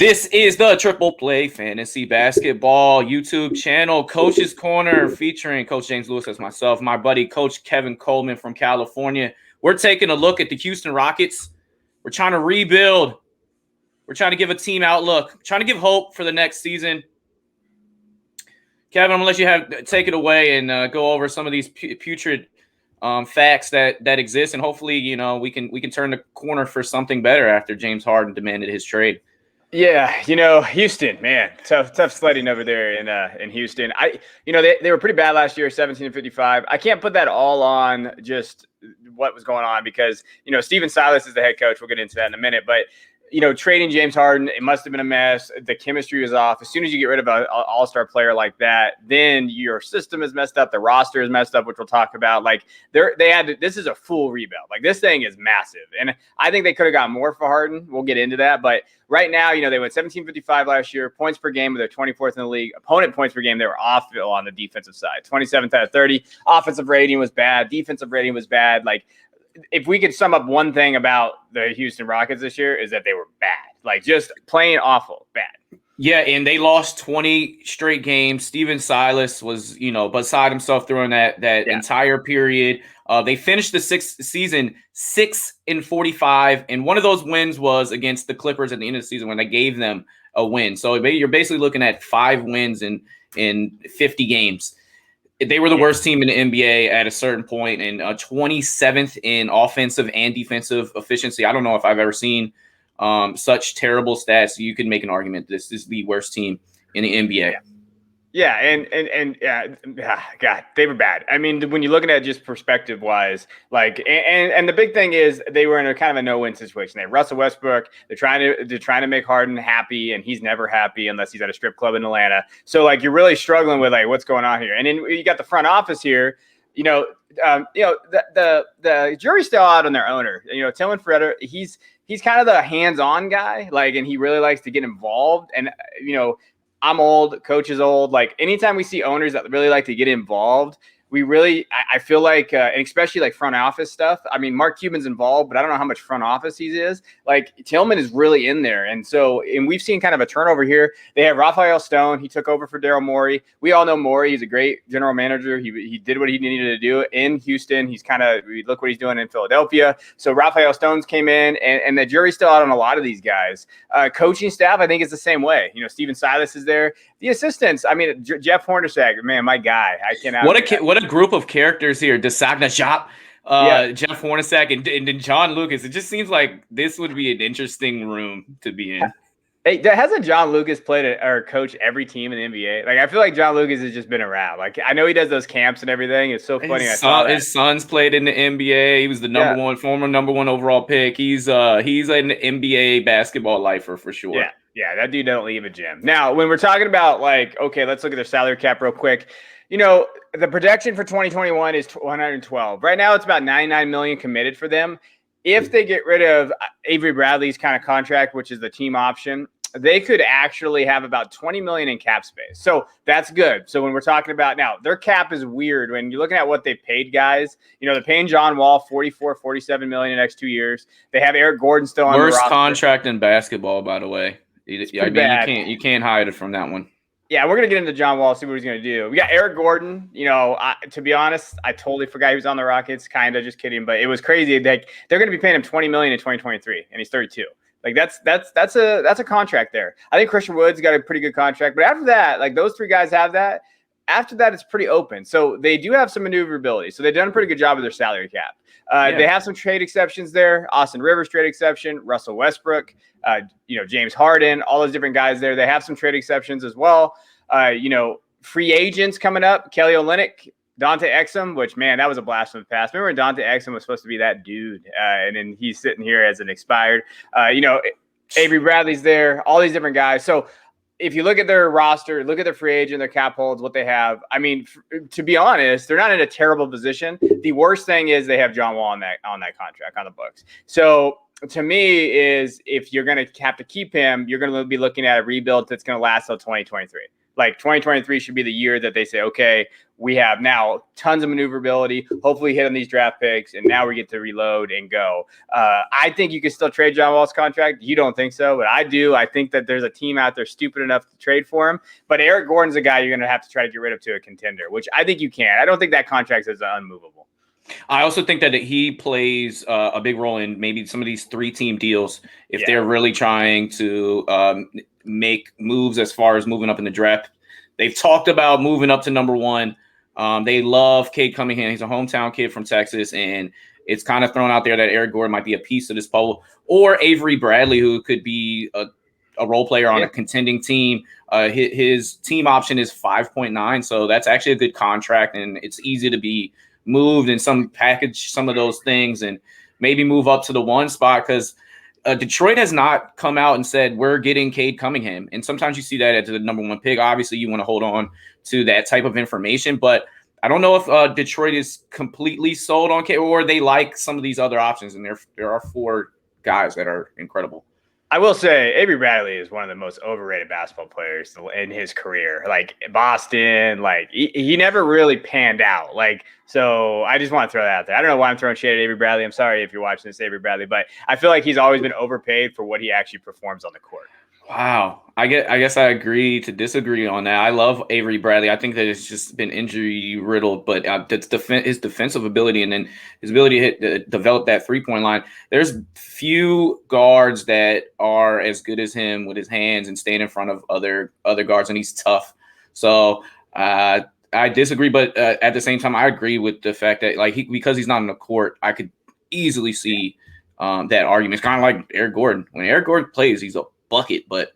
This is the Triple Play Fantasy Basketball YouTube channel, Coach's Corner, featuring Coach James Lewis as myself, my buddy Coach Kevin Coleman from California. We're taking a look at the Houston Rockets. We're trying to rebuild. We're trying to give a team outlook, trying to give hope for the next season. Kevin, I'm going to let you take it away and go over some of these putrid facts that exist, and hopefully, we can turn the corner for something better after James Harden demanded his trade. Yeah, Houston, man, tough sledding over there in Houston. They were pretty bad last year, 17-55. I can't put that all on just what was going on because Steven Silas is the head coach. We'll get into that in a minute, but trading James Harden, it must have been a mess. The chemistry was off. As soon as you get rid of an all-star player like that, then your system is messed up. The roster is messed up, which we'll talk about. Like this is a full rebuild. Like this thing is massive. And I think they could have gotten more for Harden. We'll get into that. But right now, they went 17-55 last year. Points per game, they're 24th in the league. Opponent points per game, they were awful on the defensive side. 27th out of 30. Offensive rating was bad. Defensive rating was bad. Like, if we could sum up one thing about the Houston Rockets this year is that they were bad, like just plain awful bad. Yeah, and they lost 20 straight games. Steven Silas was, beside himself during that entire period. They finished the season 6-45, and one of those wins was against the Clippers at the end of the season when they gave them a win. So you're basically looking at 5 wins in 50 games. They were the worst team in the NBA at a certain point, and 27th in offensive and defensive efficiency. I don't know if I've ever seen such terrible stats. You could make an argument this is the worst team in the NBA. Yeah, and God, they were bad. I mean, when you're looking at it just perspective wise, like, and the big thing is they were in a kind of a no-win situation. They have Russell Westbrook. They're trying to make Harden happy, and he's never happy unless he's at a strip club in Atlanta. So like, you're really struggling with like what's going on here. And then you got the front office here. The jury's still out on their owner. Tillman Fertitta, he's kind of the hands-on guy, like, and he really likes to get involved. And I'm old, coach is old. Like anytime we see owners that really like to get involved, I feel like, and especially like front office stuff. I mean, Mark Cuban's involved, but I don't know how much front office he is. Like Tillman is really in there. And we've seen kind of a turnover here. They have Raphael Stone. He took over for Daryl Morey. We all know Morey. He's a great general manager. He did what he needed to do in Houston. Look what he's doing in Philadelphia. So Raphael Stone's came in, and the jury's still out on a lot of these guys. Coaching staff, I think, is the same way. Steven Silas is there. The assistants, I mean, Jeff Hornacek, man, my guy. I cannot. What a group of characters here. Dosunmu, Jeff Hornacek, and John Lucas. It just seems like this would be an interesting room to be in. Hey, hasn't John Lucas played or coached every team in the NBA? Like, I feel like John Lucas has just been around. Like, I know he does those camps and everything. It's so funny. His son's played in the NBA. He was the former number one overall pick. He's an NBA basketball lifer for sure. Yeah, that dude don't leave a gym. Now, when we're talking about like, okay, let's look at their salary cap real quick. The projection for 2021 is 112. Right now, it's about $99 million committed for them. If they get rid of Avery Bradley's kind of contract, which is the team option, they could actually have about $20 million in cap space. So that's good. So when we're talking about now, their cap is weird. When you're looking at what they paid guys, they're paying John Wall $47 million in the next 2 years. They have Eric Gordon still on the roster. Worst contract in basketball, by the way. You can't hide it from that one. Yeah, we're going to get into John Wall, see what he's going to do. We got Eric Gordon. To be honest, I totally forgot he was on the Rockets. Kind of, just kidding. But it was crazy. Like, they're going to be paying him $20 million in 2023, and he's 32. Like, that's a contract there. I think Christian Wood's got a pretty good contract. But after that, like, those 3 guys have that. After that, it's pretty open. So they do have some maneuverability. So they've done a pretty good job with their salary cap. They have some trade exceptions there. Austin Rivers trade exception, Russell Westbrook, James Harden, all those different guys there. They have some trade exceptions as well. Free agents coming up, Kelly Olynyk, Dante Exum, which, man, that was a blast from the past. Remember when Dante Exum was supposed to be that dude, and then he's sitting here as an expired. Avery Bradley's there, all these different guys. So if you look at their roster, look at their free agent, their cap holds, what they have, I mean, to be honest, they're not in a terrible position. The worst thing is they have John Wall on that contract on the books. So to me is if you're going to have to keep him, you're going to be looking at a rebuild that's going to last till 2023. Like 2023 should be the year that they say, okay, we have now tons of maneuverability, hopefully hit on these draft picks, and now we get to reload and go. I think you can still trade John Wall's contract. You don't think so, but I do. I think that there's a team out there stupid enough to trade for him. But Eric Gordon's a guy you're going to have to try to get rid of to a contender, which I think you can. I don't think that contract is unmovable. I also think that he plays a big role in maybe some of these 3-team deals if they're really trying to make moves as far as moving up in the draft. They've talked about moving up to number 1. They love Cade Cunningham. He's a hometown kid from Texas, and it's kind of thrown out there that Eric Gordon might be a piece of this puzzle, or Avery Bradley, who could be a role player on a contending team. His team option is 5.9, so that's actually a good contract, and it's easy to be moved and some package some of those things and maybe move up to the 1 spot, because Detroit has not come out and said we're getting Cade Cunningham. And sometimes you see that at the number 1 pick. Obviously, you want to hold on to that type of information, but I don't know if Detroit is completely sold on Cade, or they like some of these other options. And there are 4 guys that are incredible. I will say Avery Bradley is one of the most overrated basketball players in his career. Like Boston, like he never really panned out. Like, so I just want to throw that out there. I don't know why I'm throwing shade at Avery Bradley. I'm sorry if you're watching this, Avery Bradley, but I feel like he's always been overpaid for what he actually performs on the court. Wow. I guess I agree to disagree on that. I love Avery Bradley. I think that it's just been injury riddled, but his defensive ability and then his ability to develop that 3-point line. There's few guards that are as good as him with his hands and staying in front of other guards, and he's tough. So I disagree, but at the same time, I agree with the fact that because he's not on the court, I could easily see that argument. It's kind of like Eric Gordon. When Eric Gordon plays, he's a bucket, but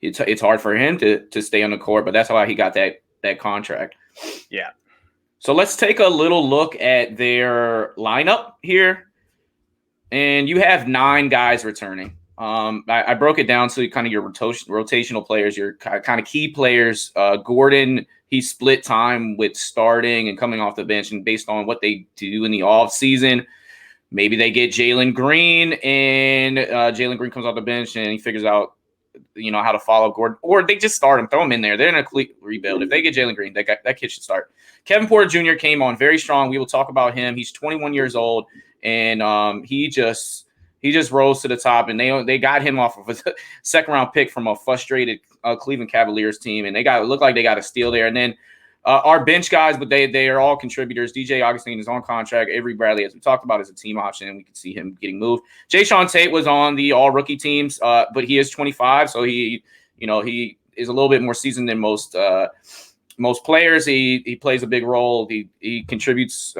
it's hard for him to stay on the court, but that's why he got that contract. Yeah. So let's take a little look at their lineup here. And you have 9 guys returning. I broke it down to kind of your rotational players, your kind of key players. Gordon, he split time with starting and coming off the bench, and based on what they do in the off season, maybe they get Jalen Green, and Jalen Green comes off the bench and he figures out, how to follow Gordon, or they just start him, throw him in there. They're in a complete rebuild. If they get Jalen Green, that kid should start. Kevin Porter Jr. came on very strong. We will talk about him. He's 21 years old, and he just rose to the top. And they got him off of a second-round pick from a frustrated Cleveland Cavaliers team, and looked like they got a steal there. And then our bench guys, but they are all contributors. DJ Augustine is on contract. Avery Bradley, as we talked about, is a team option, and we can see him getting moved. Jae'Sean Tate was on the all-rookie teams, but he is 25, so he is a little bit more seasoned than most players. He plays a big role. He contributes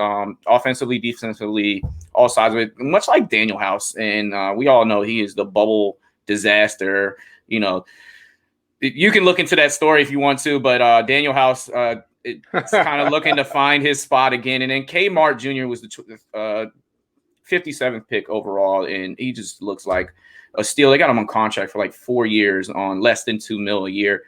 offensively, defensively, all sides of it, much like Daniel House. And we all know he is the bubble disaster. You can look into that story if you want to, but Daniel House it's kind of looking to find his spot again. And then Kmart Jr. was the 57th pick overall, and he just looks like a steal. They got him on contract for like 4 years on less than $2 million a year.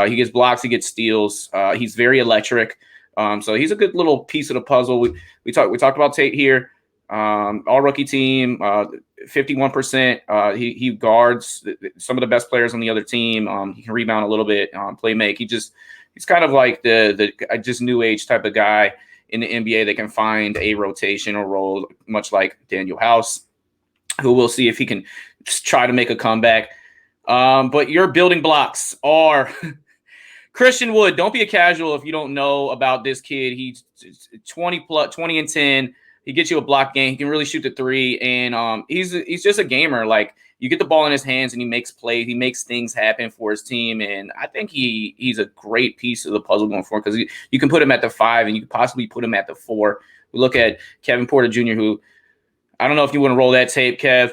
He gets blocks, he gets steals. He's very electric. So he's a good little piece of the puzzle. We talked about Tate here. All rookie team, 51%. He guards some of the best players on the other team. He can rebound a little bit, play make. He's kind of like the just new age type of guy in the NBA that can find a rotational role, much like Daniel House, who we'll see if he can try to make a comeback. But your building blocks are Christian Wood. Don't be a casual if you don't know about this kid. He's 20 and 10. He gets you a block game. He can really shoot the 3, and he's just a gamer. Like, you get the ball in his hands, and he makes plays. He makes things happen for his team, and I think he's a great piece of the puzzle going forward, because you can put him at the 5, and you can possibly put him at the 4. We look at Kevin Porter Jr., who I don't know if you want to roll that tape, Kev.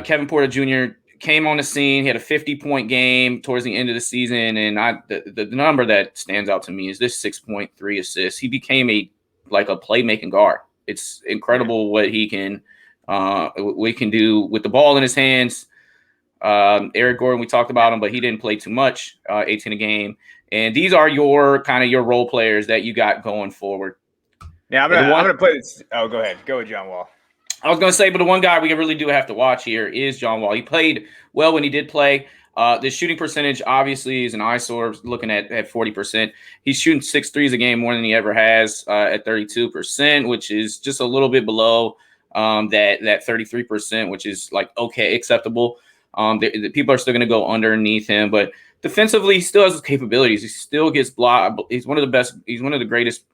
Kevin Porter Jr. came on the scene. He had a 50-point game towards the end of the season, and the number that stands out to me is this 6.3 assists. He became a playmaking guard. It's incredible what he can do with the ball in his hands. Eric Gordon, we talked about him, but he didn't play too much, 18 a game. And these are your role players that you got going forward. Yeah, I'm gonna play this. Oh, go ahead. Go with John Wall. I was going to say, but the one guy we really do have to watch here is John Wall. He played well when he did play. The shooting percentage obviously is an eyesore, looking at 40%. He's shooting 6 threes a game more than he ever has at 32%, which is just a little bit below that 33%, which is like okay, acceptable. The people are still going to go underneath him, but defensively, he still has his capabilities. He still gets blocked. He's one of the best. He's one of the greatest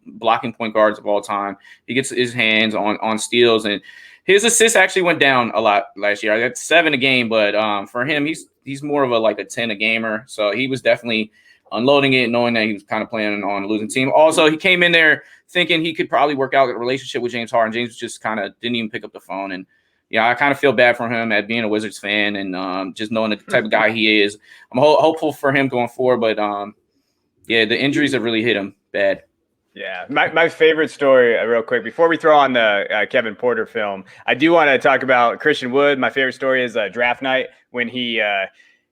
blocking point guards of all time. He gets his hands on steals, and his assists actually went down a lot last year. That's 7 a game, but for him, he's more of a 10 a gamer. So he was definitely unloading it, knowing that he was kind of playing on a losing team. Also, he came in there thinking he could probably work out a relationship with James Harden. James just kind of didn't even pick up the phone, and yeah, I kind of feel bad for him at being a Wizards fan and just knowing the type of guy he is. I'm hopeful for him going forward, but yeah, the injuries have really hit him bad. Yeah, my favorite story, real quick, before we throw on the Kevin Porter film, I do want to talk about Christian Wood. My favorite story is draft night when he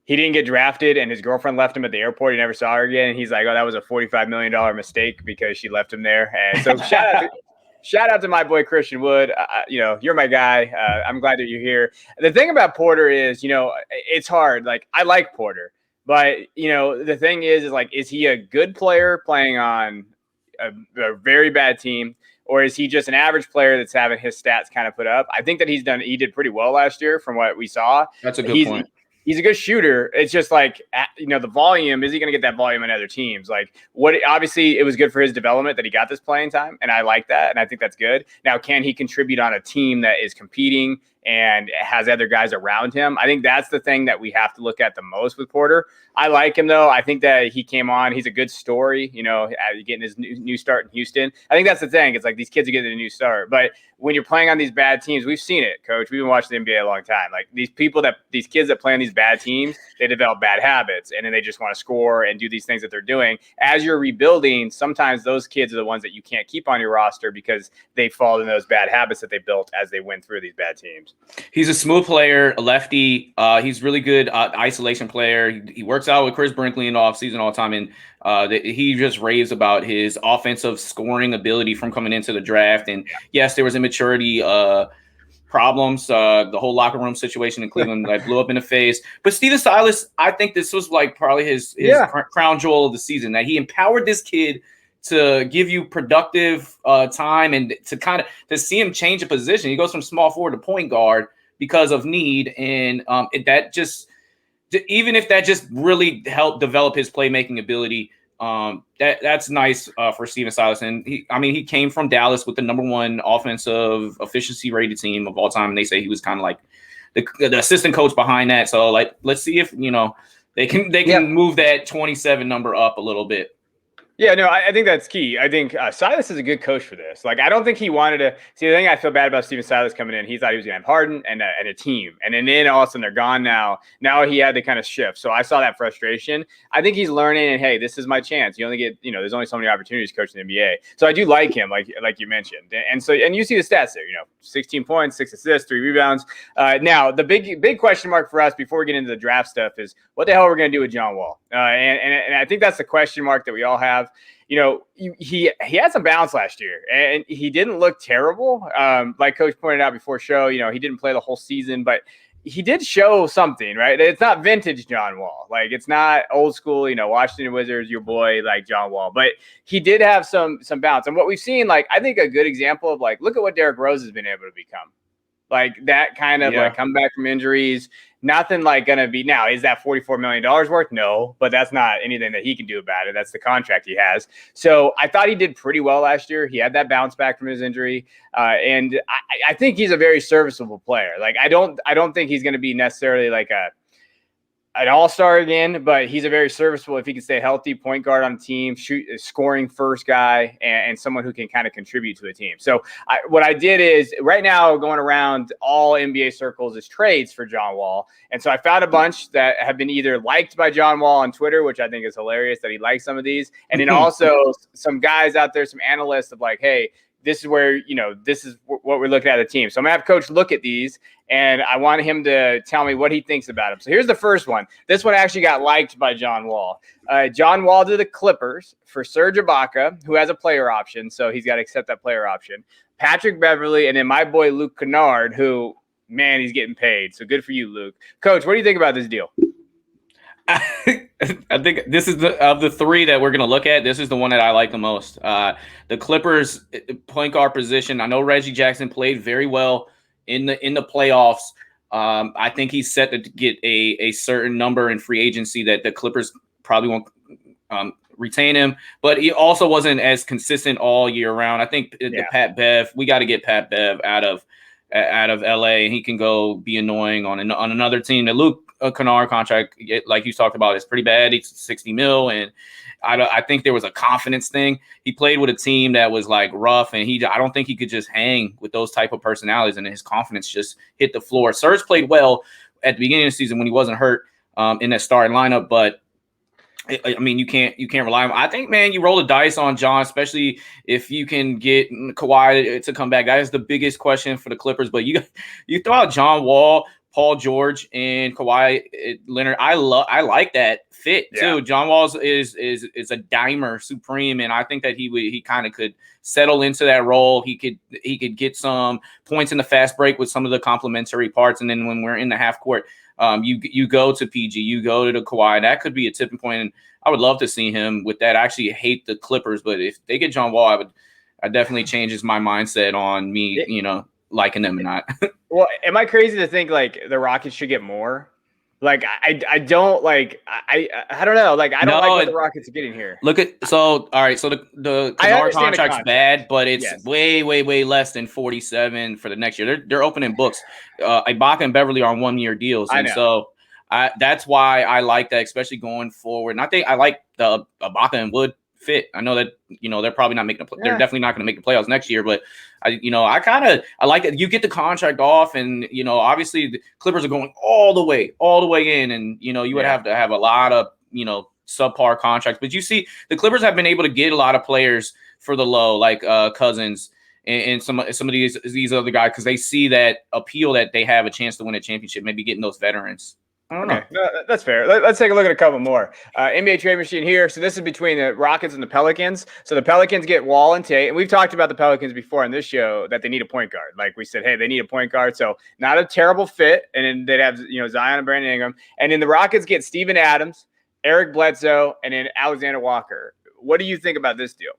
didn't get drafted and his girlfriend left him at the airport. He never saw her again. And he's like, oh, that was a $45 million mistake because she left him there. And so shout out to my boy Christian Wood. You're my guy. I'm glad that you're here. The thing about Porter is, it's hard. Like, I like Porter, but the thing is like, is he a good player playing on a very bad team, or is he just an average player that's having his stats kind of put up? I think that he did pretty well last year from what we saw. That's a good point. He's a good shooter. It's just like, the volume, is he going to get that volume in other teams? Like, obviously it was good for his development that he got this playing time, and I like that, and I think that's good. Now, can he contribute on a team that is competing and has other guys around him? I think that's the thing that we have to look at the most with Porter. I like him, though. I think that he came on. He's a good story, getting his new start in Houston. I think that's the thing. It's like these kids are getting a new start. But when you're playing on these bad teams, we've seen it, Coach. We've been watching the NBA a long time. Like, these kids that play on these bad teams, they develop bad habits, and then they just want to score and do these things that they're doing. As you're rebuilding, sometimes those kids are the ones that you can't keep on your roster because they fall in those bad habits that they built as they went through these bad teams. He's a smooth player, a lefty. He's really good isolation player. He works out with Chris Brinkley in the offseason all the time, and he just raves about his offensive scoring ability from coming into the draft. And yes, there was immaturity problems. The whole locker room situation in Cleveland blew up in the face. But Stephen Silas, I think this was probably his crown jewel of the season, that he empowered this kid to give you productive time and to see him change a position. He goes from small forward to point guard because of need, and even if that just really helped develop his playmaking ability, that's nice for Stephen Silas. And he came from Dallas with the #1 offensive efficiency rated team of all time, and they say he was kind of like the assistant coach behind that. So let's see if they can move that 27 number up a little bit. Yeah, no, I think that's key. I think Silas is a good coach for this. Like, I don't think he wanted to see the thing. I feel bad about Stephen Silas coming in. He thought he was going to have Harden and a team, and then all of a sudden they're gone now. Now he had to kind of shift. So I saw that frustration. I think he's learning, and hey, this is my chance. You only get, there's only so many opportunities coaching the NBA. So I do like him, like you mentioned, and you see the stats there. 16 points, 6 assists, 3 rebounds. Now the big question mark for us before we get into the draft stuff is what the hell we're going to do with John Wall, and I think that's the question mark that we all have. He had some bounce last year, and he didn't look terrible. Like Coach pointed out before show, he didn't play the whole season, but he did show something, right? It's not vintage John Wall. Like, it's not old school, Washington Wizards, your boy, like John Wall. But he did have some bounce. And what we've seen, I think a good example of, look at what Derrick Rose has been able to become. Like, that kind of come back from injuries. Nothing gonna be now. Is that $44 million worth? No, but that's not anything that he can do about it. That's the contract he has. So I thought he did pretty well last year. He had that bounce back from his injury, and I think he's a very serviceable player. I don't think he's going to be necessarily an all-star again, but he's a very serviceable, if he can stay healthy, point guard on the team, scoring first guy, and someone who can kind of contribute to a team. So what I did is, right now going around all NBA circles is trades for John Wall. And so I found a bunch that have been either liked by John Wall on Twitter, which I think is hilarious that he likes some of these. And then also some guys out there, some analysts of hey, this is where, this is what we're looking at the team. So I'm going to have Coach look at these, and I want him to tell me what he thinks about them. So here's the first one. This one actually got liked by John Wall. John Wall to the Clippers for Serge Ibaka, who has a player option, so he's got to accept that player option. Patrick Beverley, and then my boy Luke Kennard, who, man, he's getting paid. So good for you, Luke. Coach, what do you think about this deal? I think this is of the three that we're going to look at. This is the one that I like the most. The Clippers point guard position. I know Reggie Jackson played very well in the playoffs. I think he's set to get a certain number in free agency that the Clippers probably won't retain him, but he also wasn't as consistent all year round. I think the Pat Bev, we got to get Pat Bev out of LA, and he can go be annoying on another team. The Luke Kennard contract, like you talked about, is pretty bad. It's $60 million, and I think there was a confidence thing. He played with a team that was like rough, and I don't think he could just hang with those type of personalities, and his confidence just hit the floor. Serge played well at the beginning of the season when he wasn't hurt in that starting lineup, but I mean, you can't rely on him. I think, man, you roll the dice on John, especially if you can get Kawhi to come back. That is the biggest question for the Clippers. But you throw out John Wall, Paul George, and Kawhi Leonard. I like that fit too. John Wall is a dimer supreme, and I think that he kind of could settle into that role. He could get some points in the fast break with some of the complementary parts, and then when we're in the half court, you go to PG, you go to the Kawhi. That could be a tipping point, and I would love to see him with that. I actually hate the Clippers, but if they get John Wall, I definitely changes my mindset on me, liking them or not. Well, am I crazy to think like the Rockets should get more? Like I don't like I don't know. Like I don't like what the Rockets are getting here. All right. So the Kennard contract's bad, but it's way less than 47 for the next year. They're opening books. Ibaka and Beverly are on 1-year deals, and so that's why I like that, especially going forward. And I think I like the Ibaka and Wood fit. I know that they're probably not making they're definitely not going to make the playoffs next year, but I like it. You get the contract off, and obviously the Clippers are going all the way in, and you would have to have a lot of subpar contracts. But you see, the Clippers have been able to get a lot of players for the low, like Cousins and some of these other guys, because they see that appeal that they have a chance to win a championship, maybe getting those veterans. I don't know. No, that's fair. Let's take a look at a couple more. NBA trade machine here. So this is between the Rockets and the Pelicans. So the Pelicans get Wall and Tate. And we've talked about the Pelicans before on this show that they need a point guard. Like we said, hey, they need a point guard. So not a terrible fit. And then they'd have Zion and Brandon Ingram. And then the Rockets get Steven Adams, Eric Bledsoe, and then Alexander Walker. What do you think about this deal?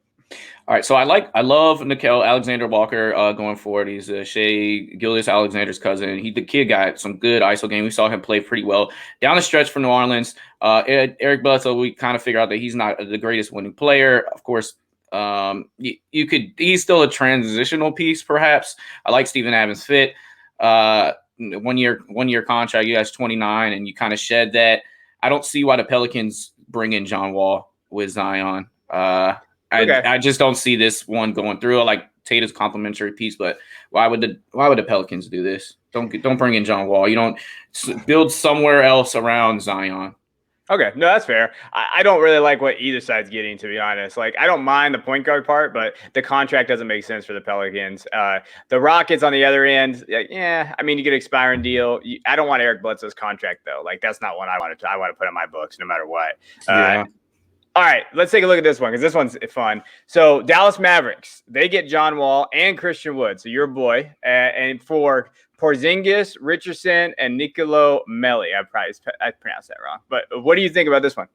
All right, so I love Nickeil Alexander-Walker going forward. He's Shai Gilgeous-Alexander's cousin. The kid got some good ISO game. We saw him play pretty well down the stretch for New Orleans. Eric Bledsoe, we kind of figure out that he's not the greatest winning player. Of course, he's still a transitional piece, perhaps. I like Steven Adams' fit. 1 year contract. You guys 29, and you kind of shed that. I don't see why the Pelicans bring in John Wall with Zion. I just don't see this one going through. I like Tatum's complimentary piece, but why would the Pelicans do this? Don't bring in John Wall. You don't build somewhere else around Zion. Okay, no, that's fair. I don't really like what either side's getting, to be honest. Like, I don't mind the point guard part, but the contract doesn't make sense for the Pelicans. The Rockets on the other end, I mean, you get an expiring deal. I don't want Eric Bledsoe's contract though. Like, that's not one I want to put on my books, no matter what. All right, let's take a look at this one because this one's fun. So Dallas Mavericks, they get John Wall and Christian Wood, so your boy, and for Porzingis, Richardson, and Nicolo Melli. I pronounced that wrong, but what do you think about this one?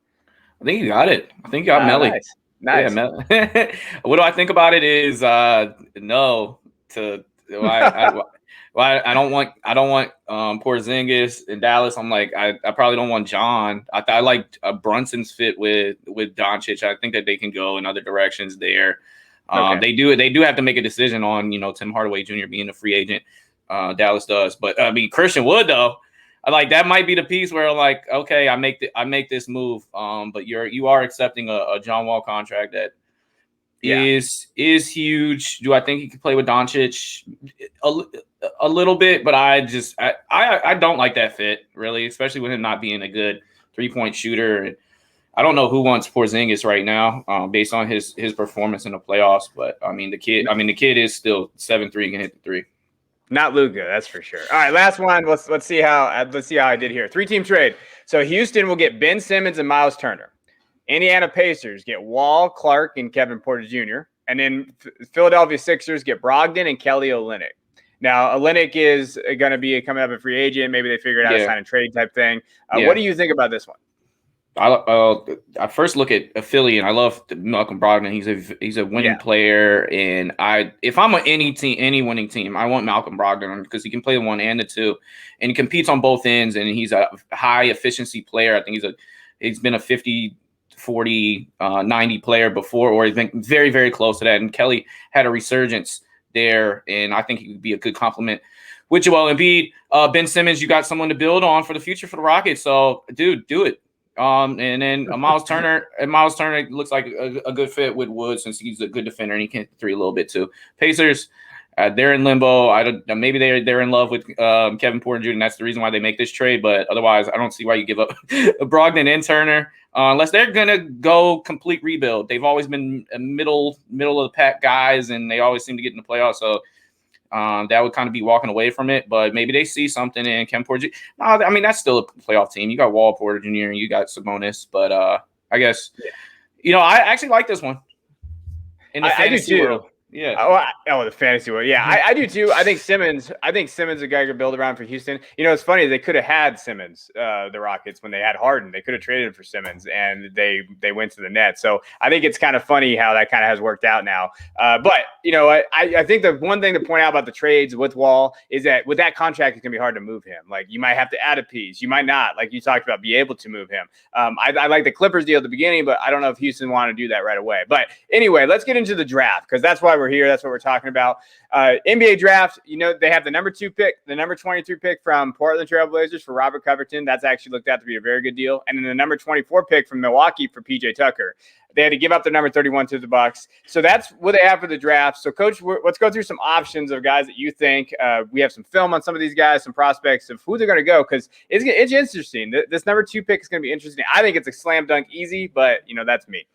I think you got it. I think you got Melli. Nice. Yeah, what do I think about it is no to I don't want Porzingis in Dallas. I'm like I probably don't want John. I like Brunson's fit with Doncic. I think that they can go in other directions there. They do have to make a decision on Tim Hardaway Jr. being a free agent. Dallas does, but I mean Christian Wood though. I like that might be the piece where I'm like, okay, I make this move. But you are accepting a John Wall contract that is huge. Do I think he could play with Doncic a little bit? But I don't like that fit really, especially with him not being a good 3-point shooter. I don't know who wants Porzingis right now, based on his performance in the playoffs. But I mean, the kid is still 7'3", can hit the three. Not Luka, that's for sure. All right, last one. Let's see how I did here. 3-team trade. So Houston will get Ben Simmons and Miles Turner. Indiana Pacers get Wall, Clark, and Kevin Porter Jr. And then Philadelphia Sixers get Brogdon and Kelly Olynyk. Now, Olynyk is going to be coming up a free agent. Maybe they figured out a sign and trade type thing. What do you think about this one? I first look at Philly, and I love Malcolm Brogdon. He's a winning player, and if I'm on any winning team, I want Malcolm Brogdon because he can play the 1 and the 2, and he competes on both ends, and he's a high efficiency player. I think he's been a 50, 40, 90 player before, or he's been very, very close to that. And Kelly had a resurgence there, and I think he would be a good compliment with Joel Embiid. Ben Simmons, you got someone to build on for the future for the Rockets. So, dude, do it. And then Miles Turner looks like a good fit with Wood since he's a good defender and he can hit the three a little bit too. Pacers, they're in limbo. Maybe they're in love with Kevin Porter Jr. and that's the reason why they make this trade. But otherwise, I don't see why you give up Brogdon and Turner unless they're gonna go complete rebuild. They've always been middle of the pack guys, and they always seem to get in the playoffs. So. That would kind of be walking away from it, but maybe they see something in Kevin Porter Jr. No, I mean, that's still a playoff team. You got Wall, Porter Jr., and you got Sabonis, but I guess, I actually like this one. In the fantasy world. Yeah. The fantasy world. Yeah, I do too. I think Simmons a guy could build around for Houston. It's funny. They could have had Simmons, the Rockets, when they had Harden. They could have traded him for Simmons, and they went to the Nets. So I think it's kind of funny how that kind of has worked out now. But I think the one thing to point out about the trades with Wall is that with that contract, it's gonna be hard to move him. Like you might have to add a piece. You might not, like you talked about, be able to move him. I like the Clippers deal at the beginning, but I don't know if Houston want to do that right away. But anyway, let's get into the draft because that's why we're here. That's what we're talking about. NBA draft, they have the number 2 pick, the number 23 pick from Portland Trail Blazers for Robert Covington. That's actually looked out to be a very good deal. And then the number 24 pick from Milwaukee for PJ Tucker. They had to give up the number 31 to the Bucks. So that's what they have for the draft. So, Coach, let's go through some options of guys that you think. We have some film on some of these guys, some prospects of who they're going to go because it's interesting. This number 2 pick is going to be interesting. I think it's a slam dunk easy, but, that's me.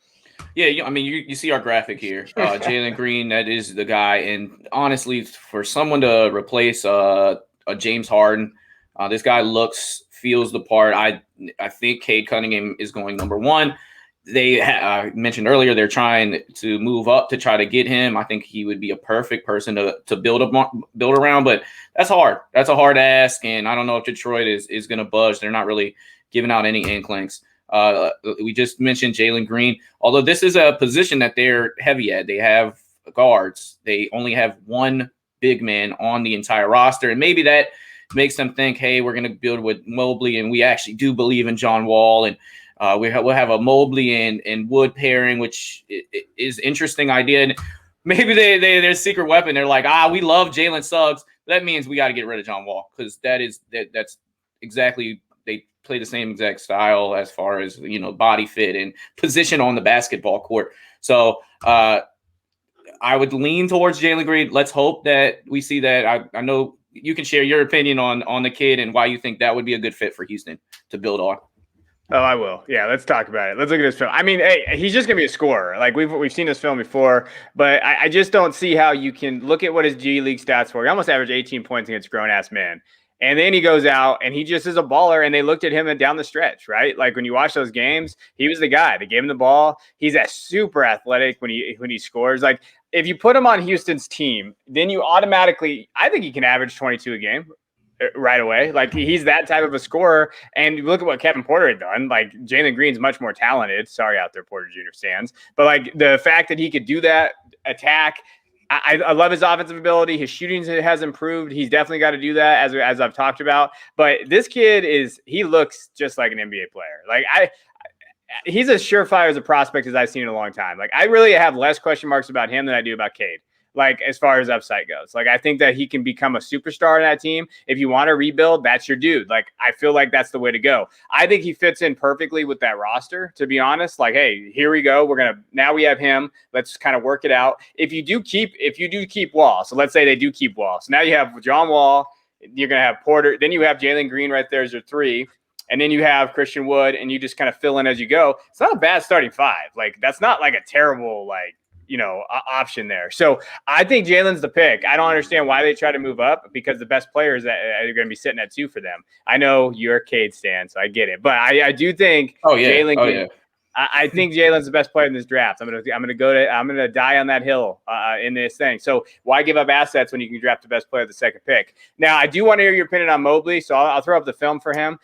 Yeah, I mean, you see our graphic here. Jalen Green, that is the guy. And honestly, for someone to replace a James Harden, this guy feels the part. I think Cade Cunningham is going number 1. They mentioned earlier they're trying to move up to try to get him. I think he would be a perfect person to build around, but that's hard. That's a hard ask, and I don't know if Detroit is going to budge. They're not really giving out any inklings. We just mentioned Jalen Green. Although this is a position that they're heavy at. They have guards. They only have 1 big man on the entire roster. And maybe that makes them think, hey, we're going to build with Mobley. And we actually do believe in John Wall. And we'll have a Mobley and Wood pairing, which is interesting idea. And maybe their secret weapon. They're like, we love Jalen Suggs. That means we got to get rid of John Wall because that's exactly – they play the same exact style as far as, body fit and position on the basketball court. So I would lean towards Jalen Green. Let's hope that we see that. I know you can share your opinion on the kid and why you think that would be a good fit for Houston to build on. Oh, I will. Yeah, let's talk about it. Let's look at this film. I mean, hey, he's just gonna be a scorer. Like we've seen this film before, but I just don't see how you can look at what his G League stats were. He almost averaged 18 points against grown ass men. And then he goes out and he just is a baller. And they looked at him down the stretch, right? Like when you watch those games, he was the guy. They gave him the ball. He's super athletic when he scores. Like if you put him on Houston's team, then you automatically, I think he can average 22 a game right away. Like he's that type of a scorer. And you look at what Kevin Porter had done. Like Jalen Green's much more talented. Sorry out there, Porter Jr. stands. But like the fact that he could do that, attack. I love his offensive ability. His shooting has improved. He's definitely got to do that, as I've talked about. But this kid he looks just like an NBA player. Like he's as surefire as a prospect as I've seen in a long time. Like I really have less question marks about him than I do about Cade. Like as far as upside goes, like I think that he can become a superstar in that team. If you want to rebuild, that's your dude. Like I feel like that's the way to go. I think he fits in perfectly with that roster, to be honest. Like, hey, here we go. Now we have him. Let's kind of work it out. If you do keep Wall, so let's say they do keep Wall. So now you have John Wall, you're gonna have Porter, then you have Jalen Green right there as your 3. and then you have Christian Wood, and you just kind of fill in as you go. It's not a bad starting five. Like, that's not like a terrible, like, option there. So I think Jalen's the pick. I don't understand why they try to move up, because the best players that are going to be sitting at 2 for them. I know you're a Cade stan, so I get it, but I do think Jalen. I think Jalen's the best player in this draft. I'm gonna die on that hill in this thing. So why give up assets when you can draft the best player at the second pick? Now, I do want to hear your opinion on Mobley, so I'll throw up the film for him.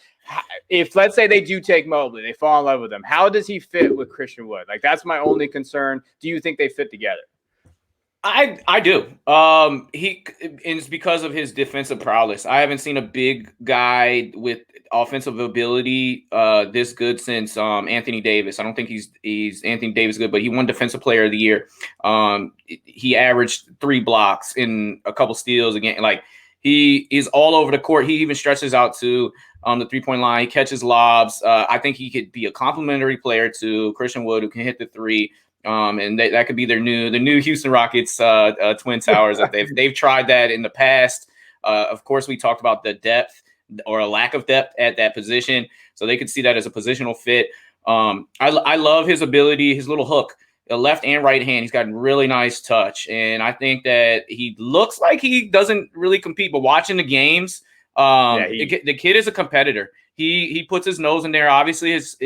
If, let's say, they do take Mobley, they fall in love with him, how does he fit with Christian Wood? Like, that's my only concern. Do you think they fit together? I do. It's because of his defensive prowess. I haven't seen a big guy with offensive ability this good since Anthony Davis. I don't think he's Anthony Davis good, but he won Defensive Player of the Year. He averaged 3 blocks in a couple steals again. Like, he is all over the court. He even stretches out to the 3-point line. He catches lobs. I think he could be a complementary player to Christian Wood, who can hit the 3. And that could be the new Houston Rockets Twin Towers. They've tried that in the past. Of course, we talked about the depth or a lack of depth at that position, so they could see that as a positional fit. I love his ability, his little hook, left and right hand. He's got really nice touch, and I think that he looks like he doesn't really compete. But watching the games, the kid is a competitor. He puts his nose in there. Obviously, his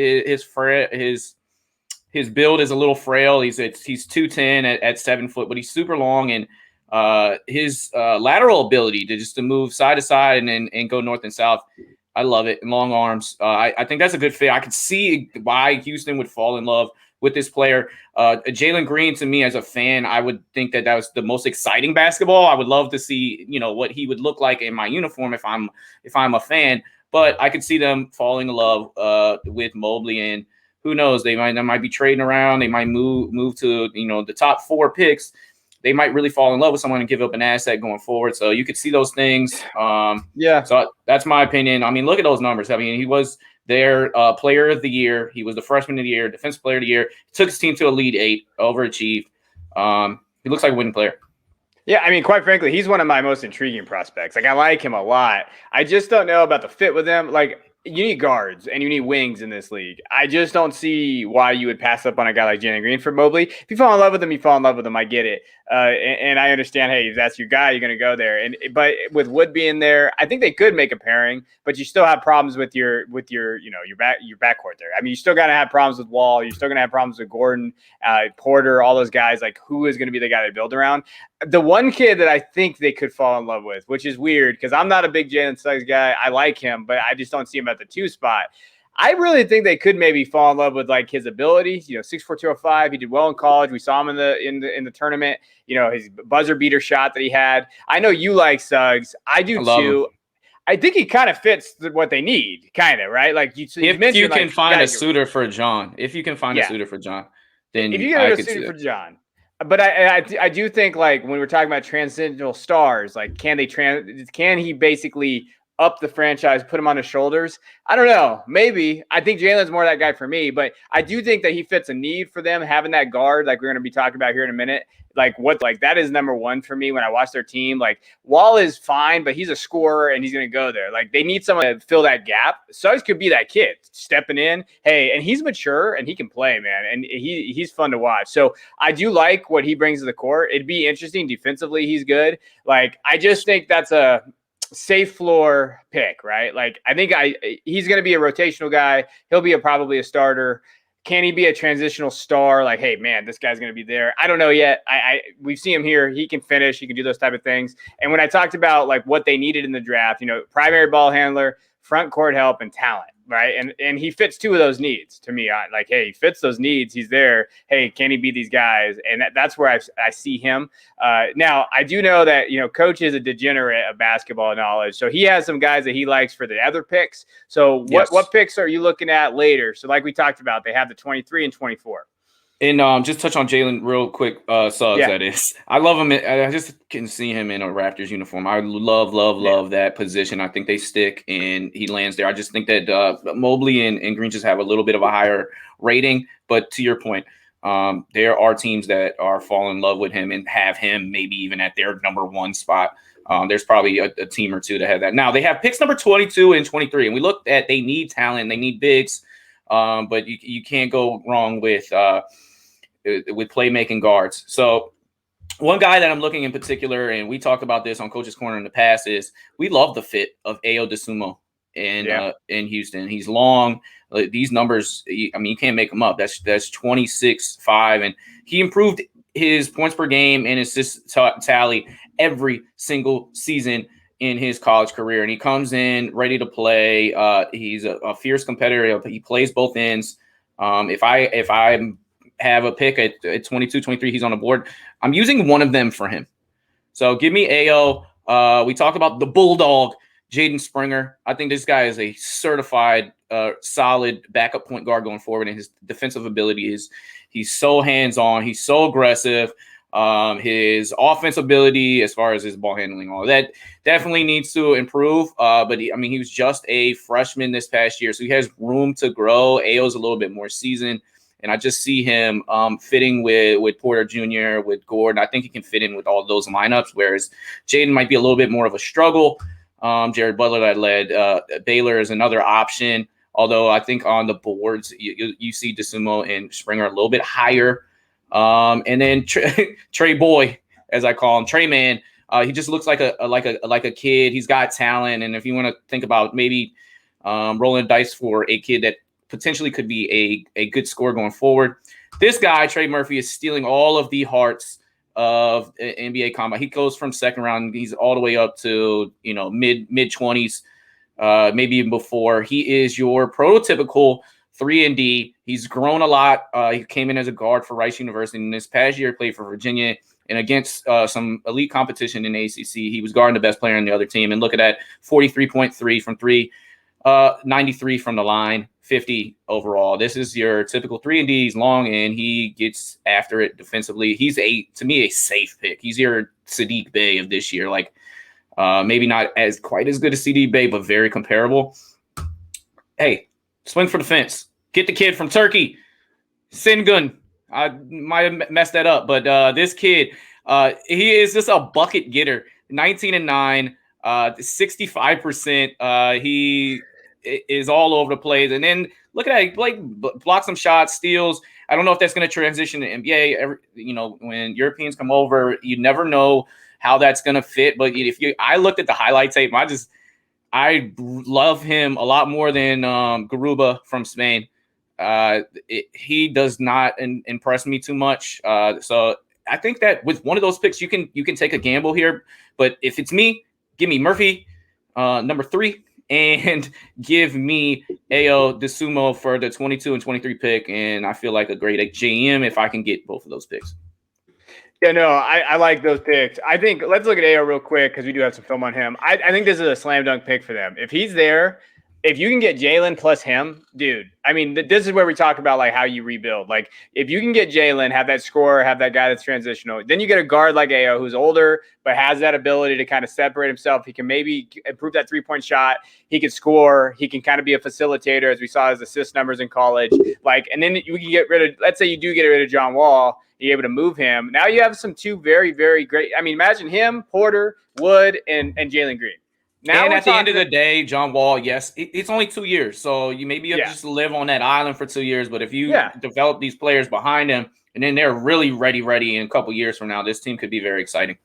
build is a little frail. He's 210 at 7 foot, but he's super long, and his lateral ability to move side to side and go north and south, I love it. And long arms. I think that's a good fit. I could see why Houston would fall in love with this player. Jalen Green, to me as a fan, I would think that was the most exciting basketball. I would love to see, what he would look like in my uniform if I'm a fan. But I could see them falling in love with Mobley, and who knows? They might be trading around. They might move to the top 4 picks. They might really fall in love with someone and give up an asset going forward. So you could see those things. So that's my opinion. I mean, look at those numbers. I mean, he was their player of the year. He was the freshman of the year, defensive player of the year. Took his team to Elite 8, overachieved. He looks like a winning player. Yeah, I mean, quite frankly, he's one of my most intriguing prospects. Like, I like him a lot. I just don't know about the fit with him. Like, you need guards and you need wings in this league. I just don't see why you would pass up on a guy like Jalen Green for Mobley. If you fall in love with him, you fall in love with him. I get it. And I understand, hey, if that's your guy, you're going to go there. But with Wood being there, I think they could make a pairing, but you still have problems with your backcourt there. I mean, you still got to have problems with Wall. You're still going to have problems with Gordon, Porter, all those guys. Like, who is going to be the guy they build around? The one kid that I think they could fall in love with, which is weird because I'm not a big Jalen Suggs guy. I like him, but I just don't see him at the 2 spot. I really think they could maybe fall in love with like his ability. 6'4", 205. He did well in college. We saw him in the tournament. His buzzer beater shot that he had. I know you like Suggs. I do too. I think he kind of fits what they need, kind of, right? Like you mentioned, you can find a suitor for John. If you can find a suitor for John, then if you get a suitor for John. But I do think, like, when we're talking about transcendental stars, like, can he basically up the franchise, put him on his shoulders? I don't know. Maybe. I think Jalen's more that guy for me, but I do think that he fits a need for them, having that guard, like we're going to be talking about here in a minute. Like, that is number one for me when I watch their team. Like, Wall is fine, but he's a scorer and he's going to go there. Like, they need someone to fill that gap. Suggs could be that kid stepping in. Hey, and he's mature and he can play, man. And he's fun to watch. So I do like what he brings to the court. It'd be interesting defensively. He's good. Like, I just think that's a safe floor pick, right? Like, I think he's going to be a rotational guy. He'll be probably a starter. Can he be a transitional star? Like, hey, man, this guy's going to be there. I don't know yet. We've seen him here. He can finish. He can do those type of things. And when I talked about like what they needed in the draft, primary ball handler, front court help, and talent, right? And he fits 2 of those needs to me. Hey, he fits those needs. He's there. Hey, can he be these guys? And that's where I see him. Now, I do know that, Coach is a degenerate of basketball knowledge. So he has some guys that he likes for the other picks. So what picks are you looking at later? So like we talked about, they have the 23 and 24. And just touch on Jalen real quick, Suggs, that is. I love him. I just can see him in a Raptors uniform. I love that position. I think they stick and he lands there. I just think that Mobley and Green just have a little bit of a higher rating. But to your point, there are teams that are falling in love with him and have him maybe even at their number 1 spot. There's probably a team or two that have that. Now they have picks number 22 and 23, and we looked at they need talent, they need bigs, but you can't go wrong with playmaking guards. So one guy that I'm looking in particular, and we talked about this on Coach's Corner in the past, is we love the fit of Dosunmu in Houston. He's long. These numbers, I mean, you can't make them up. That's 26.5, and he improved his points per game and assist tally every single season in his college career. And he comes in ready to play. He's a fierce competitor. He plays both ends. If I have a pick at 22, 23, he's on the board. I'm using one of them for him. So give me AO. We talked about the Bulldog, Jaden Springer. I think this guy is a certified, solid backup point guard going forward, and his defensive ability he's so hands-on. He's so aggressive. His offensive ability, as far as his ball handling, all that definitely needs to improve. But he was just a freshman this past year, so he has room to grow. AO's a little bit more seasoned. And I just see him fitting with Porter Jr., with Gordon. I think he can fit in with all those lineups, whereas Jaden might be a little bit more of a struggle. Jared Butler that led Baylor is another option, although I think on the boards you see Dosunmu and Springer a little bit higher. And then Trey Boy, as I call him, Trey Man, he just looks like a kid. He's got talent, and if you want to think about maybe rolling dice for a kid that potentially could be a good scorer going forward, this guy Trey Murphy is stealing all of the hearts of NBA Combine. He goes from second round, he's all the way up to mid 20s, maybe even before. He is your prototypical 3-and-D. He's grown a lot. He came in as a guard for Rice University, and this past year played for Virginia, and against some elite competition in the ACC, he was guarding the best player on the other team. And look at that, 43.3 from three, 93 from the line, 50 overall. This is your typical 3-and-D. He's long, and he gets after it defensively. He's to me a safe pick. He's your Sadiq Bey of this year. Maybe not quite as good as CD Bey, but very comparable. Hey, swing for the fence. Get the kid from Turkey, Sengun. I might have messed that up, but this kid, he is just a bucket getter. 19-9, 65%. He is all over the place. And then look at that, he block some shots, steals. I don't know if that's going to transition to NBA. When Europeans come over, you never know how that's going to fit. But I looked at the highlight tape. I love him a lot more than Garuba from Spain. He does not impress me too much. So I think that with one of those picks, you can take a gamble here. But if it's me, give me Murphy, number 3, and give me Dosunmu for the 22 and 23 pick. And I feel like a great JM if I can get both of those picks. Yeah, no, I like those picks. I think let's look at AO real quick because we do have some film on him. I think this is a slam dunk pick for them. If he's there, if you can get Jalen plus him, dude, this is where we talk about how you rebuild. If you can get Jalen, have that scorer, have that guy that's transitional, then you get a guard like AO who's older but has that ability to kind of separate himself. He can maybe improve that 3-point shot. He can score. He can kind of be a facilitator, as we saw his assist numbers in college. And then you can get rid of. Let's say you do get rid of John Wall. You're able to move him. Now you have two very, very great. Imagine him, Porter, Wood, and Jalen Green. Now, and at the end of the day, John Wall, yes, it's only 2 years. So you maybe have to just live on that island for 2 years. But if you develop these players behind him, and then they're really ready in a couple years from now, this team could be very exciting.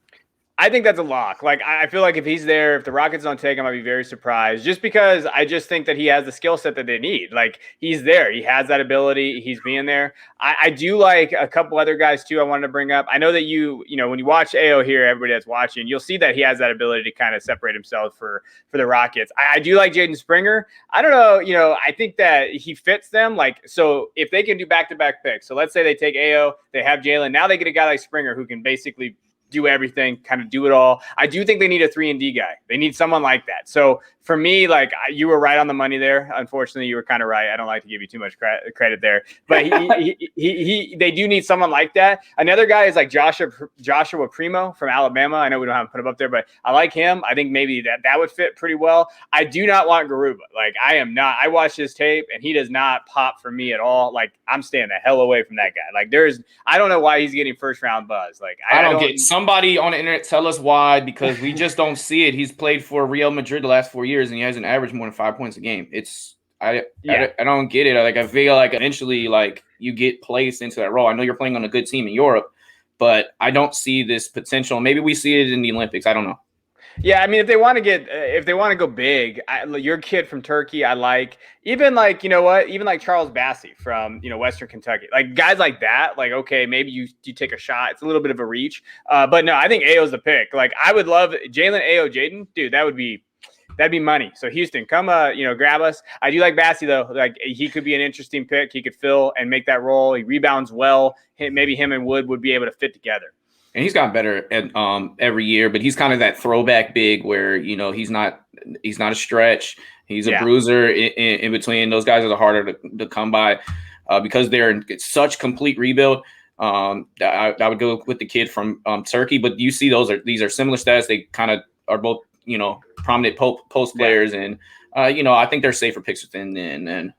I think that's a lock. I feel like if he's there, if the Rockets don't take him, I'd be very surprised. Just because I just think that he has the skill set that they need. He's there. He has that ability. He's being there. I do like a couple other guys, too, I wanted to bring up. I know that when you watch AO here, everybody that's watching, you'll see that he has that ability to kind of separate himself for the Rockets. I do like Jaden Springer. I don't know. I think that he fits them. So if they can do back-to-back picks, so let's say they take AO, they have Jalen. Now they get a guy like Springer who can basically do everything, kind of do it all. I do think they need a 3-and-D guy. They need someone like that. So for me, like you were right on the money there. Unfortunately, you were kind of right. I don't like to give you too much credit there, but they do need someone like that. Another guy is like Joshua Primo from Alabama. I know we don't have to put him up there, but I like him. I think maybe that would fit pretty well. I do not want Garuba. Like I am not. I watched his tape and he does not pop for me at all. Like I'm staying the hell away from that guy. Like I don't know why he's getting first round buzz. Like I don't get. Somebody on the internet tell us why, because we just don't see it. He's played for Real Madrid the last 4 years and he hasn't averaged more than 5 points a game. I don't get it. Like I feel like eventually like you get placed into that role. I know you're playing on a good team in Europe, but I don't see this potential. Maybe we see it in the Olympics. I don't know. Yeah, I mean, if they want to go big, your kid from Turkey, I like. Even like, you know what? Even like Charles Bassey from, Western Kentucky. Like guys like that, like, okay, maybe you take a shot. It's a little bit of a reach. But no, I think Ayo's the pick. Like I would love Jalen, Ayo, Jaden. Dude, that'd be money. So Houston, come grab us. I do like Bassey though. Like he could be an interesting pick. He could fill and make that role. He rebounds well. Maybe him and Wood would be able to fit together. And he's gotten better at every year, but he's kind of that throwback big where, he's not a stretch. He's a bruiser in between. Those guys are harder to come by because they're in such complete rebuild. I would go with the kid from Turkey, but you see these are similar stats. They kind of are both, prominent post players. And, I think they're safer picks than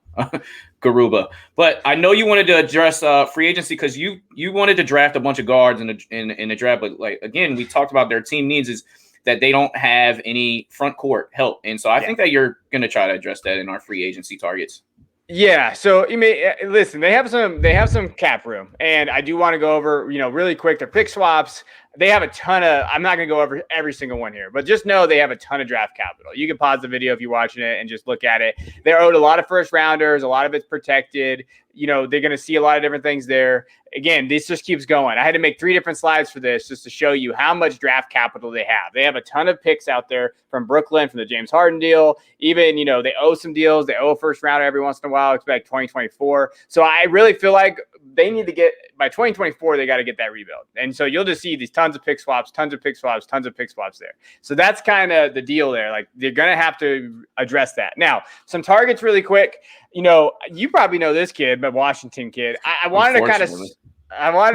Garuba. But I know you wanted to address free agency because you wanted to draft a bunch of guards in the draft. But like again, we talked about their team needs is that they don't have any front court help, and so I think that you're going to try to address that in our free agency targets. Yeah, so you may listen. They have some cap room, and I do want to go over really quick their pick swaps. They have a ton of. I'm not going to go over every single one here, but just know they have a ton of draft capital. You can pause the video if you're watching it and just look at it. They're owed a lot of first rounders. A lot of it's protected. They're going to see a lot of different things there. Again, this just keeps going. I had to make 3 different slides for this just to show you how much draft capital they have. They have a ton of picks out there from Brooklyn, from the James Harden deal. Even, they owe some deals. They owe a first rounder every once in a while. Expect 2024. So I really feel like they need to get by 2024. They got to get that rebuild. And so you'll just see these tons of pick swaps there. So that's kind of the deal there. Like they're going to have to address that. Now, some targets really quick. You probably know this kid, but Washington kid. I wanted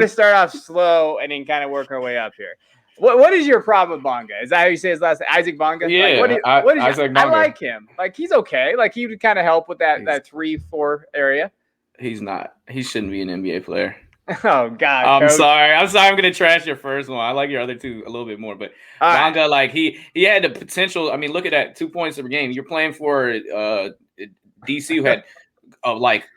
to start off slow and then kind of work our way up here. What is your problem with Bonga? Is that how you say his last name? Isaac Bonga? Yeah, what is Isaac Bonga. I like him. Like he's okay. Like he would kind of help with that 3-4 area. He's not. He shouldn't be an NBA player. Oh God! I'm sorry. I'm gonna trash your first one. I like your other two a little bit more, but Bonga, like he had the potential. I mean, look at that, 2 points per game. You're playing for DC, who had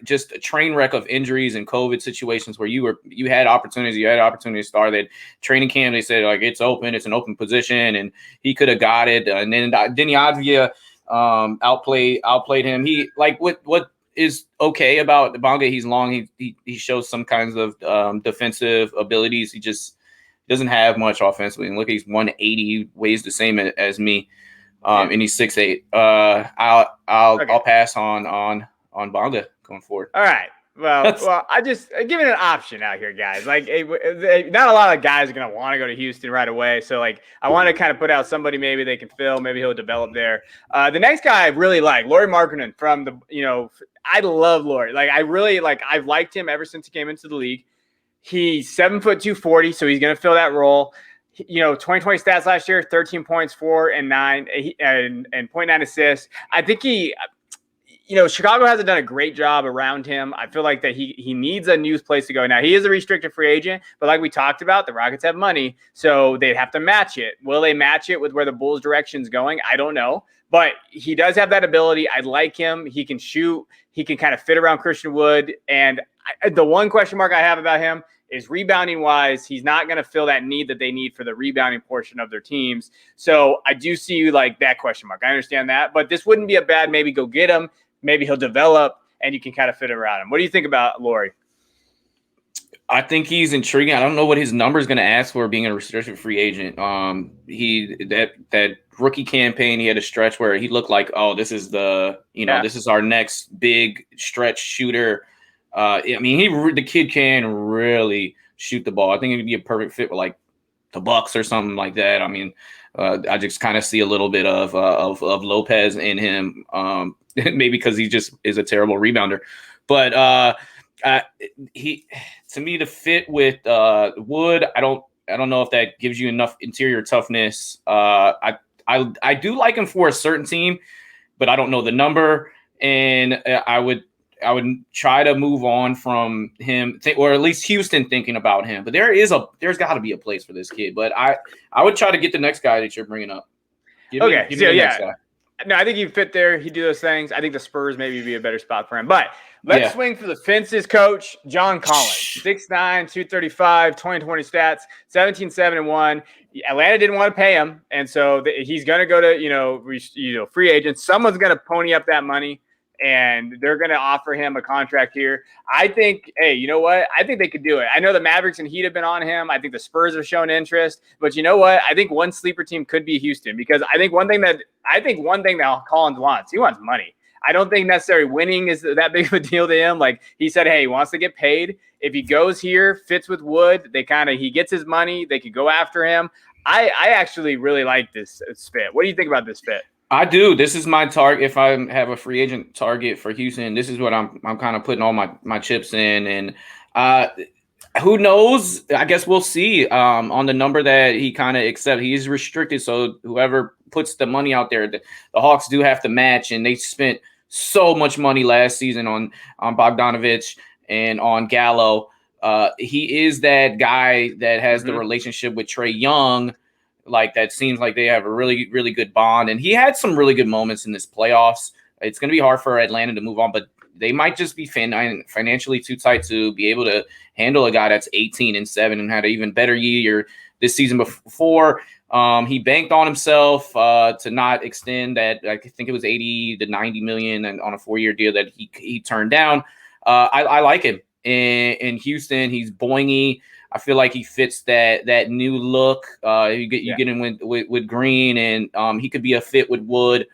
just a train wreck of injuries and COVID situations where you had opportunities. You had opportunity to start that training camp. They said like it's open, it's an open position, and he could have got it. And then Denny Avdia outplayed him. He like what is okay about the Bonga. He's long. He shows some kinds of defensive abilities. He just doesn't have much offensively. And look, he's 180, weighs the same as me, and he's 6'8". I'll pass on Bonga going forward. All right. Well, I just give it an option out here, guys. Like, not a lot of guys are gonna want to go to Houston right away. So, like, I want to kind of put out somebody maybe they can fill. Maybe he'll develop there. The next guy I really like, Lauri Markkanen from the. I love Lauri. Like, I really like. I've liked him ever since he came into the league. He's 7 foot 240, so he's gonna fill that role. 2020 stats last year: 13 points, 4 and 9, and 0.9 assists. I think he. Chicago hasn't done a great job around him. I feel like that he needs a new place to go. Now, he is a restricted free agent, but like we talked about, the Rockets have money, so they'd have to match it. Will they match it with where the Bulls' direction's going? I don't know. But he does have that ability. I like him. He can shoot. He can kind of fit around Christian Wood. And the one question mark I have about him is rebounding-wise, he's not going to fill that need that they need for the rebounding portion of their teams. So I do see like that question mark. I understand that. But this wouldn't be a bad maybe go get him. Maybe he'll develop, and you can kind of fit around him. What do you think about Lauri? I think he's intriguing. I don't know what his number is going to ask for being a restricted free agent. That rookie campaign, he had a stretch where he looked like, oh, this is this is our next big stretch shooter. I mean, the kid can really shoot the ball. I think it would be a perfect fit with like the Bucks or something like that. I mean, I just kind of see a little bit of Lopez in him, maybe because he just is a terrible rebounder. But he, to me, to fit with Wood, I don't know if that gives you enough interior toughness. I do like him for a certain team, but I don't know the number, and I would try to move on from him, or at least Houston thinking about him. But there's got to be a place for this kid. But I would try to get the next guy that you're bringing up. Give me the next guy. No, I think he'd fit there. He'd do those things. I think the Spurs maybe be a better spot for him. But let's swing for the fences, coach. John Collins, 6'9", 235, 2020 stats, 17-7-1. Atlanta didn't want to pay him, and so he's going to go to free agents. Someone's going to pony up that money, and they're going to offer him a contract here. I think, hey, you know what? I think they could do it. I know the Mavericks and Heat have been on him. I think the Spurs have shown interest. But you know what? I think one sleeper team could be Houston, because I think one thing that Collins wants, he wants money. I don't think necessarily winning is that big of a deal to him. Like he said, hey, he wants to get paid. If he goes here, fits with Wood, he gets his money. They could go after him. I actually really like this fit. What do you think about this fit? I do. This is my target. If I have a free agent target for Houston, this is what I'm kind of putting all my chips in. And who knows? I guess we'll see on the number that he kind of accepts. He is restricted, so whoever puts the money out there, the Hawks do have to match, and they spent so much money last season on Bogdanovich and on Gallo. He is that guy that has the relationship with Trae Young. Like that seems like they have a really, really good bond. And he had some really good moments in this playoffs. It's going to be hard for Atlanta to move on, but they might just be financially too tight to be able to handle a guy that's 18-7 and had an even better year this season before. He banked on himself to not extend that. I think it was 80 to 90 million and on a 4-year deal that he turned down. I like him in Houston. He's boingy. I feel like he fits that new look. You get him with Green, and he could be a fit with Wood.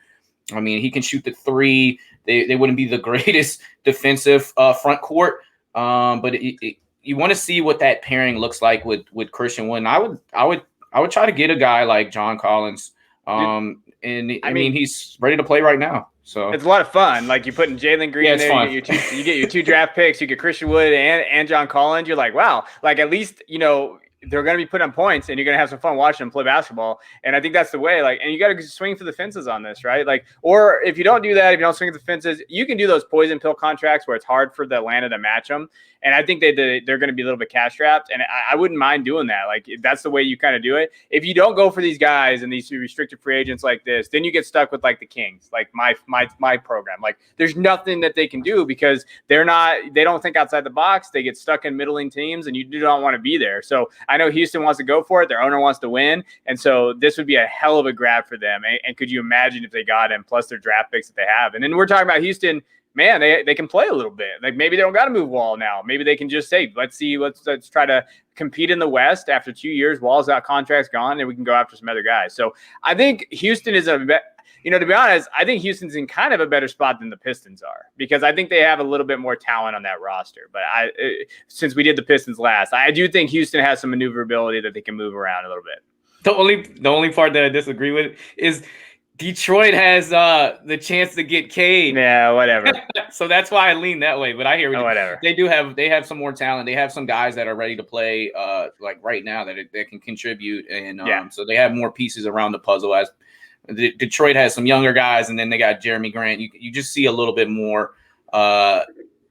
I mean, he can shoot the three. They wouldn't be the greatest defensive front court, but you want to see what that pairing looks like with Christian Wood. And I would try to get a guy like John Collins. And I mean, he's ready to play right now. So it's a lot of fun. Like you put in Jalen Green in there, you get your two draft picks, you get Christian Wood and John Collins. You're like, wow, like at least, they're going to be put on points and you're going to have some fun watching them play basketball. And I think that's the way, and you got to swing for the fences on this, right? Or if you don't do that, if you don't swing for the fences, you can do those poison pill contracts where it's hard for the Atlanta to match them. And I think they're going to be a little bit cash strapped. And I wouldn't mind doing that. Like that's the way you kind of do it. If you don't go for these guys and these restricted free agents like this, then you get stuck with like the Kings, like my program. Like there's nothing that they can do because they don't think outside the box. They get stuck in middling teams and you do not want to be there. So I know Houston wants to go for it. Their owner wants to win. And so this would be a hell of a grab for them. And could you imagine if they got him plus their draft picks that they have? And then we're talking about Houston, man, they can play a little bit. Like maybe they don't got to move Wall now. Maybe they can just say, let's try to compete in the West after 2 years. Wall's out, contract's gone, and we can go after some other guys. So I think Houston is to be honest, I think Houston's in kind of a better spot than the Pistons are because I think they have a little bit more talent on that roster. But since we did the Pistons last, I do think Houston has some maneuverability that they can move around a little bit. The only part that I disagree with is Detroit has the chance to get Cade. Yeah, whatever. So that's why I lean that way. But I hear you. Whatever. They have some more talent. They have some guys that are ready to play like right now that can contribute, and so they have more pieces around the puzzle. As Detroit has some younger guys, and then they got Jeremy Grant. You just see a little bit more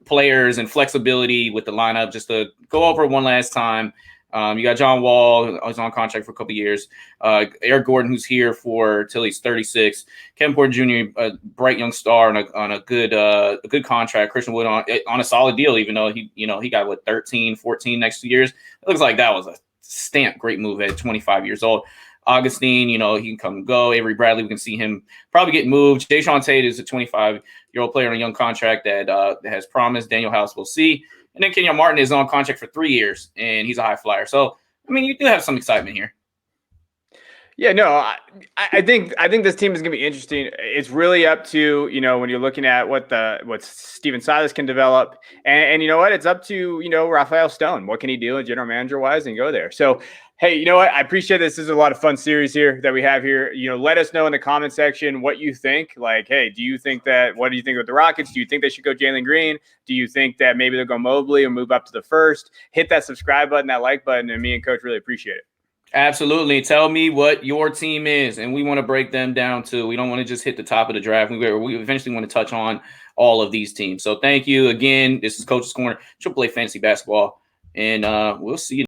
players and flexibility with the lineup. Just to go over one last time. You got John Wall, who's on contract for a couple of years. Eric Gordon, who's here till he's 36. Kevin Porter Jr., a bright young star on a good contract. Christian Wood on a solid deal, even though he got 13, 14 next 2 years. It looks like that was a stamp great move at 25 years old. Augustine, he can come and go. Avery Bradley, we can see him probably get moved. Jae'Sean Tate is a 25-year-old player on a young contract that has promise. Daniel House, we'll see. And then Kenyon Martin is on contract for 3 years, and he's a high flyer. So, I mean, you do have some excitement here. Yeah, no, I think this team is going to be interesting. It's really up to, when you're looking at what Steven Silas can develop. And you know what? It's up to, Rafael Stone. What can he do general manager-wise and go there? So, Hey, you know what? I appreciate this. This is a lot of fun series here that we have here. Let us know in the comment section what you think. Like, hey, what do you think with the Rockets? Do you think they should go Jalen Green? Do you think that maybe they'll go Mobley or move up to the first? Hit that subscribe button, that like button, and me and Coach really appreciate it. Absolutely. Tell me what your team is, and we want to break them down too. We don't want to just hit the top of the draft. We eventually want to touch on all of these teams. So thank you again. This is Coach's Corner, AAA Fantasy Basketball, and we'll see you.